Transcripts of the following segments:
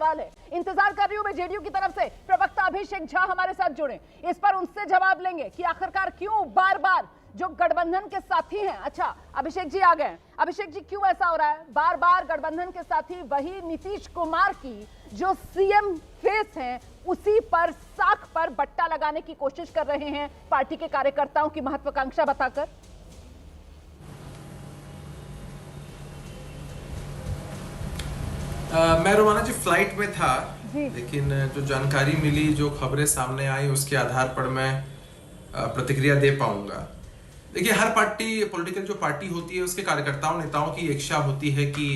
सवाल है। इंतजार कर रही हूं मैं जेडीयू की तरफ से प्रवक्ता अभिषेक झा हमारे साथ जुड़े, इस पर उनसे जवाब लेंगे कि आखिरकार क्यों बार बार जो गठबंधन के साथी हैं। अच्छा, अभिषेक जी आ गए। अभिषेक जी, क्यों ऐसा हो रहा है बार बार गठबंधन के साथी वही नीतीश कुमार की जो सीएम फेस हैं उसी पर साख पर बट्टा लगाने की कोशिश कर रहे हैं पार्टी के कार्यकर्ताओं की महत्वाकांक्षा बताकर? मैं रोमाना जी फ्लाइट में था, लेकिन जो जानकारी मिली, जो खबरें सामने आई, उसके आधार पर मैं प्रतिक्रिया दे पाऊंगा। देखिए, हर पार्टी, पॉलिटिकल जो पार्टी होती है, उसके कार्यकर्ताओं नेताओं की इच्छा होती है कि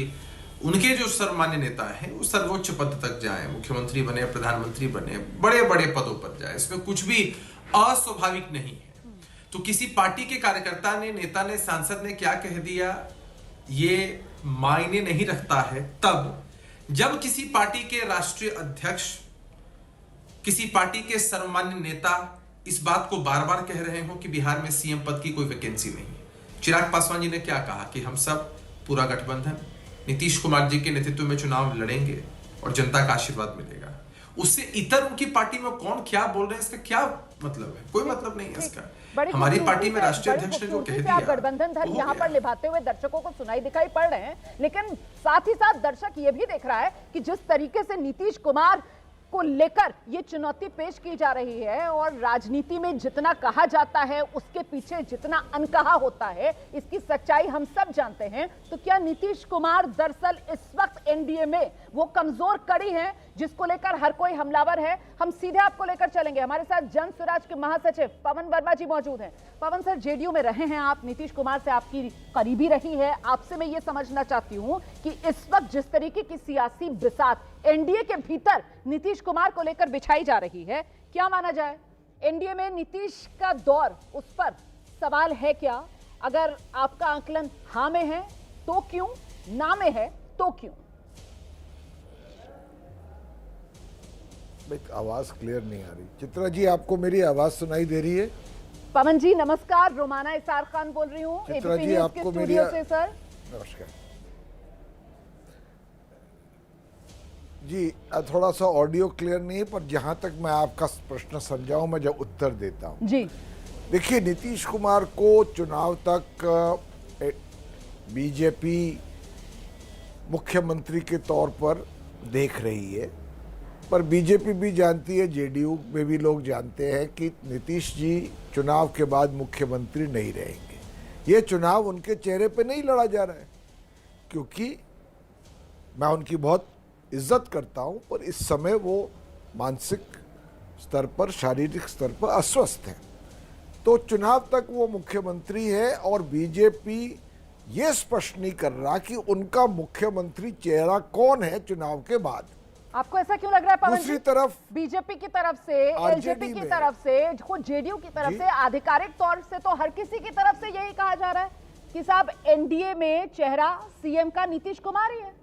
उनके जो सर्वमान्य नेता हैं वो सर्वोच्च पद तक जाएं, मुख्यमंत्री बने, प्रधानमंत्री बने, बड़े बड़े पदों पर जाए। इसमें कुछ भी अस्वाभाविक नहीं है। तो किसी पार्टी के कार्यकर्ता ने, नेता ने, सांसद ने क्या कह दिया ये मायने नहीं रखता है तब जब किसी पार्टी के राष्ट्रीय अध्यक्ष, किसी पार्टी के सर्वमान्य नेता इस बात को बार बार कह रहे हो कि बिहार में सीएम पद की कोई वैकेंसी नहीं है। चिराग पासवान जी ने क्या कहा कि हम सब, पूरा गठबंधन नीतीश कुमार जी के नेतृत्व में चुनाव लड़ेंगे और जनता का आशीर्वाद मिलेगा। उससे इतर उनकी पार्टी में कौन क्या बोल रहे हैं, इसका क्या मतलब है? कोई मतलब नहीं है इसका। हमारी पार्टी में राष्ट्रीय अध्यक्ष ने जो कह दिया, गठबंधन धन यहाँ पर निभाते हुए दर्शकों को सुनाई दिखाई पड़ रहे हैं, लेकिन साथ ही साथ दर्शक ये भी देख रहा है कि जिस तरीके से नीतीश कुमार को लेकर ये चुनौती पेश की जा रही है और राजनीति में जितना कहा जाता है उसके पीछे जितना अनकहा होता है, इसकी सच्चाई हम सब जानते हैं। तो क्या नीतीश कुमार दरअसल इस वक्त एनडीए में वो कमजोर कड़ी है जिसको लेकर हर कोई हमलावर है? हम सीधे आपको लेकर चलेंगे। हमारे साथ जन स्वराज के महासचिव पवन वर्मा जी मौजूद हैं। पवन सर, जेडीयू में रहे हैं आप, नीतीश कुमार से आपकी करीबी रही है, आपसे मैं ये समझना चाहती हूं कि इस वक्त जिस तरीके की सियासी बिसात एनडीए के भीतर नीतीश कुमार को लेकर बिछाई जा रही है, क्या माना जाए एनडीए में नीतीश का दौर, उस पर सवाल है क्या? अगर आपका आकलन हाँ में है तो क्यों, ना में है तो क्यों? आवाज क्लियर नहीं आ रही। चित्रा जी, आपको मेरी आवाज सुनाई दे रही है? पवन जी नमस्कार, रोमाना इसार खान बोल रही हूँ चित्रा जी, आपको मेरी से। सर नमस्कार जी, थोड़ा सा ऑडियो क्लियर नहीं है, पर जहां तक मैं आपका प्रश्न समझाऊं, मैं जब उत्तर देता हूं जी। देखिए, नीतीश कुमार को चुनाव तक बीजेपी मुख्यमंत्री के तौर पर देख रही है, पर बीजेपी भी जानती है, जेडीयू में भी लोग जानते हैं कि नीतीश जी चुनाव के बाद मुख्यमंत्री नहीं रहेंगे। ये चुनाव उनके चेहरे पे नहीं लड़ा जा रहा है, क्योंकि मैं उनकी बहुत इज्जत करता हूं, पर इस समय वो मानसिक स्तर पर, शारीरिक स्तर पर अस्वस्थ हैं। तो चुनाव तक वो मुख्यमंत्री है और बीजेपी ये स्पष्ट नहीं कर रहा कि उनका मुख्यमंत्री चेहरा कौन है चुनाव के बाद। आपको ऐसा क्यों लग रहा है पवन? दूसरी तरफ बीजेपी की तरफ से, एलजेपी की तरफ से, जेडीयू की तरफ से, आधिकारिक तौर से तो हर किसी की तरफ से यही कहा जा रहा है कि साहब एनडीए में चेहरा सीएम का नीतीश कुमार ही है।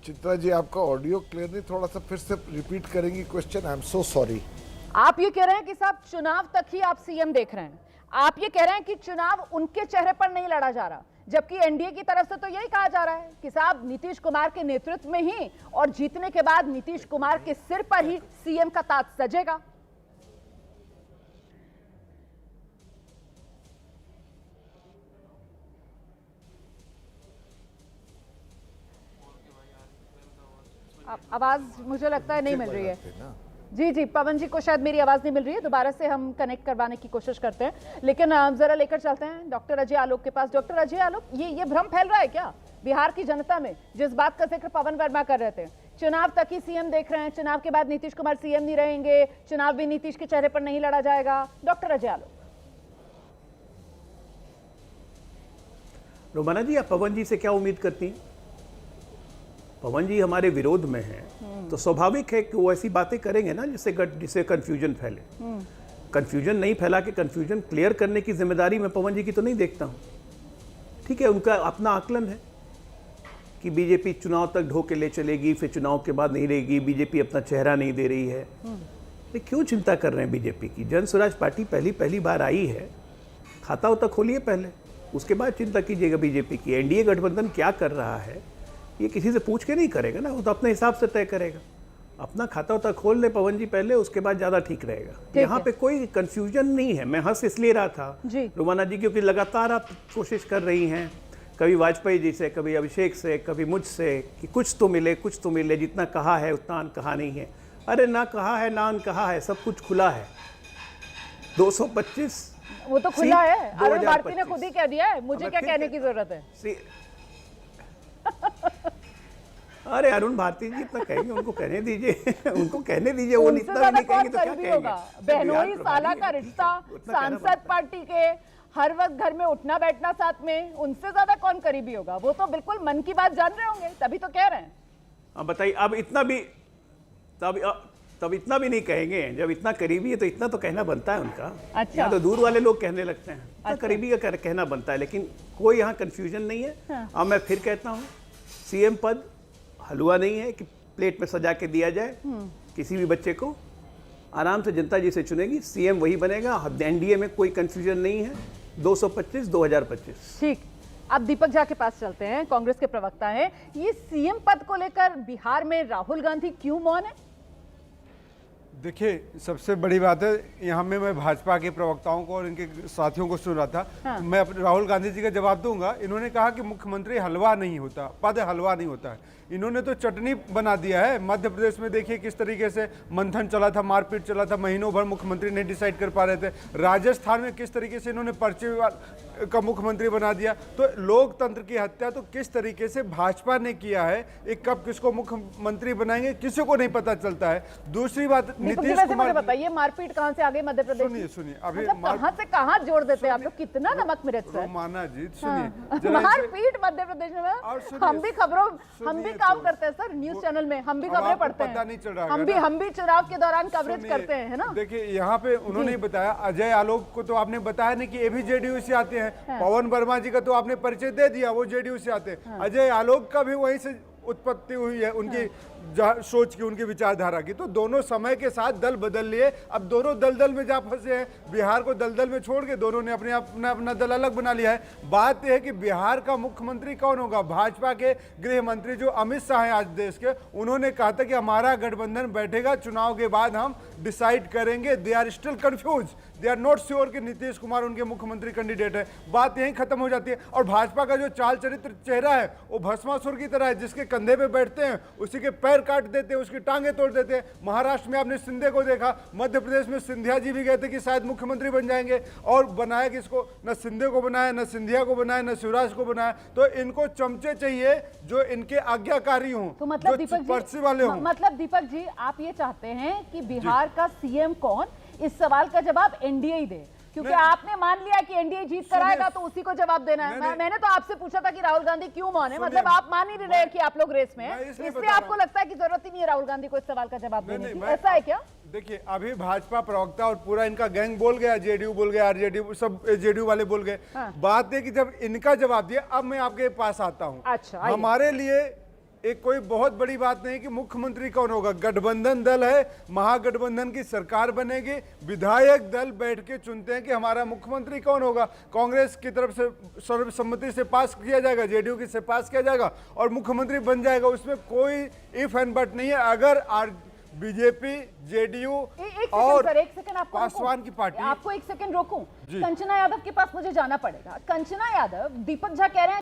चित्रा जी, आपका ऑडियो क्लियर नहीं, थोड़ा सा फिर से रिपीट करेंगी question? I am so sorry. आप ये कह रहे हैं कि साहब चुनाव तक ही आप सीएम देख रहे हैं, आप ये कह रहे हैं कि चुनाव उनके चेहरे पर नहीं लड़ा जा रहा, जबकि एनडीए की तरफ से तो यही कहा जा रहा है कि साहब नीतीश कुमार के नेतृत्व में ही और जीतने के बाद नीतीश कुमार के सिर पर ही सीएम का ताज सजेगा। आवाज मुझे लगता है नहीं मिल रही है। जी जी, पवन जी को शायद मेरी आवाज नहीं मिल रही है, दोबारा से हम कनेक्ट करवाने की कोशिश करते हैं, लेकिन जरा लेकर चलते हैं डॉक्टर अजय आलोक के पास। डॉक्टर अजय आलोक, ये भ्रम फैल रहा है क्या बिहार की जनता में, जिस बात का जिक्र पवन वर्मा कर रहे थे, चुनाव तक ही सीएम देख रहे हैं, चुनाव के बाद नीतीश कुमार सीएम नहीं रहेंगे, चुनाव भी नीतीश के चेहरे पर नहीं लड़ा जाएगा? डॉक्टर अजय आलोक। रोमाना जी, आप पवन जी से क्या उम्मीद करती हैं? पवन जी हमारे विरोध में हैं, तो स्वाभाविक है कि वो ऐसी बातें करेंगे ना जिससे कंफ्यूजन फैले। कंफ्यूजन नहीं फैला के कंफ्यूजन क्लियर करने की जिम्मेदारी मैं पवन जी की तो नहीं देखता हूँ। ठीक है, उनका अपना आकलन है कि बीजेपी चुनाव तक ढो के ले चलेगी, फिर चुनाव के बाद नहीं रहेगी, बीजेपी अपना चेहरा नहीं दे रही है। ये क्यों चिंता कर रहे हैं बीजेपी की? जन स्वराज पार्टी पहली बार आई है, खाता उता खोलिए पहले, उसके बाद चिंता कीजिएगा बीजेपी की। एनडीए गठबंधन क्या कर रहा है ये किसी से पूछ के नहीं करेगा ना, वो तो अपने हिसाब से तय करेगा। अपना खाता उता खोल ले पवन जी पहले, उसके बाद ज़्यादा ठीक रहेगा। यहाँ पे कोई कंफ्यूजन नहीं है। मैं हंस इसलिए रहा था रुमाना जी क्योंकि लगातार आप कोशिश कर रही हैं, कभी वाजपेयी जी से, कभी अभिषेक से, कभी मुझसे, कि कुछ तो मिले, कुछ तो मिले। जितना कहा है उतना कहा नहीं है। अरे ना कहा है ना कहा है, सब कुछ खुला है। 225 वो तो खुला है। अरुण भारती ने खुद ही कह दिया है, मुझे क्या कहने की जरूरत है। अरे अरुण भारती जी इतना कहेंगे, उनको कहने दीजिए उनको कहने दीजिए। वो इतना नहीं कहेंगे तो क्या कहेंगे। बहनोई साला का रिश्ता, सांसद पार्टी के, हर वक्त घर में उठना बैठना साथ में, उनसे ज्यादा कौन करीबी होगा। वो तो बिल्कुल मन की बात जान रहे होंगे, तभी तो कह रहे हैं। अब बताइए, अब इतना भी तब इतना भी नहीं कहेंगे। जब इतना करीबी है तो इतना तो कहना बनता है उनका। अच्छा। यहाँ तो दूर वाले लोग कहने लगते हैं। अच्छा। करीबी का कहना बनता है, लेकिन कोई यहाँ कंफ्यूजन नहीं है। हाँ। अब मैं फिर कहता हूँ, सीएम पद हलवा नहीं है कि प्लेट में सजा के दिया जाए किसी भी बच्चे को। आराम से जनता जिसे चुनेगी सीएम वही बनेगा। एनडीए में कोई कंफ्यूजन नहीं है। 225 2025। ठीक, अब दीपक झा के पास चलते हैं, कांग्रेस के प्रवक्ता हैं। ये सीएम पद को लेकर बिहार में राहुल गांधी क्यों मौन है? देखिए, सबसे बड़ी बात है, यहाँ में मैं भाजपा के प्रवक्ताओं को और इनके साथियों को सुन रहा था। हाँ। मैं राहुल गांधी जी का जवाब दूंगा। इन्होंने कहा कि मुख्यमंत्री हलवा नहीं होता, पद हलवा नहीं होता है। इन्होंने तो चटनी बना दिया है। मध्य प्रदेश में देखिए किस तरीके से मंथन चला था, मारपीट चला था, महीनों भर मुख्यमंत्री नहीं डिसाइड कर पा रहे थे। राजस्थान में किस तरीके से इन्होंने पर्चे का मुख्यमंत्री बना दिया। तो लोकतंत्र की हत्या तो किस तरीके से भाजपा ने किया है, एक कब किसको मुख्यमंत्री बनाएंगे किसी को नहीं पता चलता है। दूसरी बात, नीतीश कुमार, बताइए मारपीट कहां से आ गई मध्य प्रदेश? सुनिए अभी मतलब कहां से कहां जोड़ देते हैं आप लोग, कितना नमक मिर्च सर। माना जी सुनिए, मारपीट मध्य प्रदेश में। हम भी खबरों, हम भी काम करते हैं सर, न्यूज चैनल में हम भी खबरें पढ़ते हैं। पता नहीं चल रहा, हम भी चुनाव के दौरान कवरेज करते हैं, है ना। देखिए यहाँ पे उन्होंने बताया, अजय आलोक को तो आपने बताया नहीं कि ये भी जेडीयू से आते हैं। पवन वर्मा जी का तो आपने परिचय दे दिया, वो जेडीयू से आते हैं। अजय आलोक का भी वहीं से उत्पत्ति हुई है, उनकी सोच की, उनकी विचारधारा की। तो दोनों समय के साथ दल बदल लिए। अब दोनों दलदल में जा फंसे हैं। बिहार को दलदल में छोड़ के दोनों ने अपना दल अलग बना लिया है। बात यह है कि बिहार का मुख्यमंत्री कौन होगा। भाजपा के गृह मंत्री जो अमित शाह हैं आज देश के, उन्होंने कहा था कि हमारा गठबंधन बैठेगा, चुनाव के बाद हम डिसाइड करेंगे। They are still confuse, they are not sure कि नीतीश कुमार उनके मुख्यमंत्री कैंडिडेट है। बात यहीं खत्म हो जाती है। और भाजपा का जो चाल चरित्र चेहरा है वो भस्मासुर की तरह है, जिसके कंधे पे बैठते हैं उसी के पैर काट देते हैं, उसकी टांगे तोड़ देते हैं। महाराष्ट्र में आपने सिंधे को देखा, मध्य प्रदेश में सिंधिया जी भी गए थे कि शायद मुख्यमंत्री बन जाएंगे, और बनाया किसको, न सिंधे को बनाया, न सिंधिया को बनाया, न शिवराज को बनाया। तो इनको चमचे चाहिए जो इनके आज्ञाकारी हों, तो मतलब जो पर्ची वाले हों। मतलब दीपक जी आप ये चाहते हैं कि बिहार का सीएम कौन, इस सवाल का जवाब एनडीए ही दे, क्योंकि आपने मान लिया कि एनडीए जीत कर आएगा तो उसी को जवाब देना है। मैंने तो आपसे पूछा था कि राहुल गांधी क्यों मौन है, मतलब आप मान ही नहीं रहे कि आप लोग रेस में हैं, इसलिए आपको लगता है कि जरूरत ही नहीं है राहुल गांधी को इस सवाल का जवाब देने की, ऐसा है क्या? देखिए, अभी भाजपा प्रवक्ता और पूरा इनका गैंग बोल गया, जेडीयू बोल गया, आरजेडी सब जेडीयू वाले बोल गए। बात है कि जब इनका जवाब दिया, अब मैं आपके पास आता हूं। अच्छा, हमारे लिए एक कोई बहुत बड़ी बात नहीं कि मुख्यमंत्री कौन होगा। गठबंधन दल है, महागठबंधन की सरकार बनेगी, विधायक दल बैठ के चुनते हैं कि हमारा मुख्यमंत्री कौन होगा। कांग्रेस की तरफ से सर्वसम्मति से पास किया जाएगा, जेडीयू की से पास किया जाएगा और मुख्यमंत्री बन जाएगा। उसमें कोई इफ एंड बट नहीं है। अगर बीजेपी, जेडीयू और पासवान की पार्टी, आपको एक सेकंड रोकूं, कंचना यादव के पास मुझे जाना पड़ेगा। कंचना यादव, दीपक झा कह रहे हैं